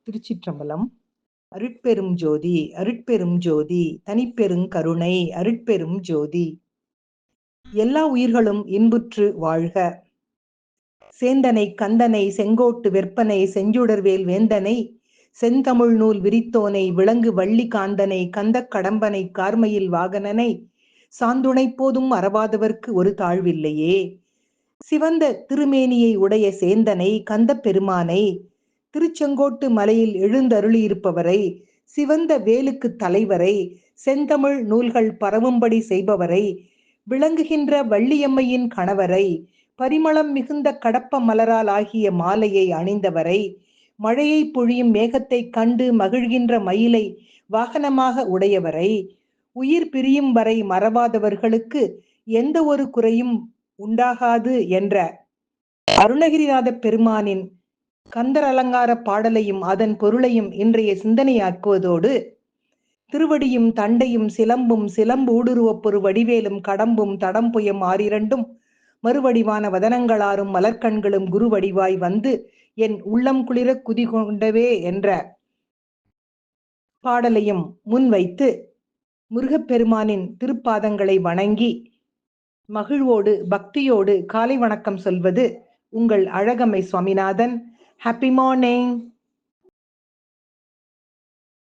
திருச்சிற்றம்பலம். அருட்பெரும் ஜோதி அருட்பெரும் ஜோதி தனிப்பெருங் கருணை அருட்பெரும் ஜோதி. எல்லா உயிர்களும் இன்புற்று வாழ்க. சேந்தனை கந்தனை செங்கோட்டு வெற்பனை செஞ்சுடர்வேல் வேந்தனை செந்தமிழ் நூல் விரித்தோனை விளங்கு வள்ளி காந்தனை கந்தக் கடம்பனை கார்மையில் வாகனனை சாந்துணை போதும் அறவாதவர்க்கு ஒரு தாழ்வில்லையே. சிவந்த திருமேனியை உடைய சேந்தனை கந்தப் பெருமானை திருச்செங்கோட்டு மலையில் எழுந்தருளியிருப்பவரை சிவந்த வேலுக்கு தலைவரை செந்தமிழ் நூல்கள் பரவும்படி செய்பவரை விளங்குகின்ற வள்ளியம்மையின் கணவரை பரிமளம் மிகுந்த கடப்ப மலரால் ஆகிய மாலையை அணிந்தவரை மழையை பொழியும் மேகத்தை கண்டு மகிழ்கின்ற மயிலை வாகனமாக உடையவரை உயிர் பிரியும் வரை மறவாதவர்களுக்கு எந்த ஒரு குறையும் உண்டாகாது என்ற அருணகிரிநாத பெருமானின் கந்தர் அலங்கார பாடலையும் அதன் பொருளையும் இன்றைய சிந்தனையாக்குவதோடு திருவடியும் தண்டையும் சிலம்பும் சிலம்பு ஊடுருவப்பொரு வடிவேலும் கடம்பும் தடம்புயம் ஆறிரண்டும் மறுவடிவான வதனங்களாரும் மலர்கண்களும் குரு வடிவாய் வந்து என் உள்ளம் குளிர குதி கொண்டவே என்ற பாடலையும் முன்வைத்து முருகப்பெருமானின் திருப்பாதங்களை வணங்கி மகிழ்வோடு பக்தியோடு காலை வணக்கம் சொல்வது உங்கள் அழகம்மை சுவாமிநாதன். Happy morning.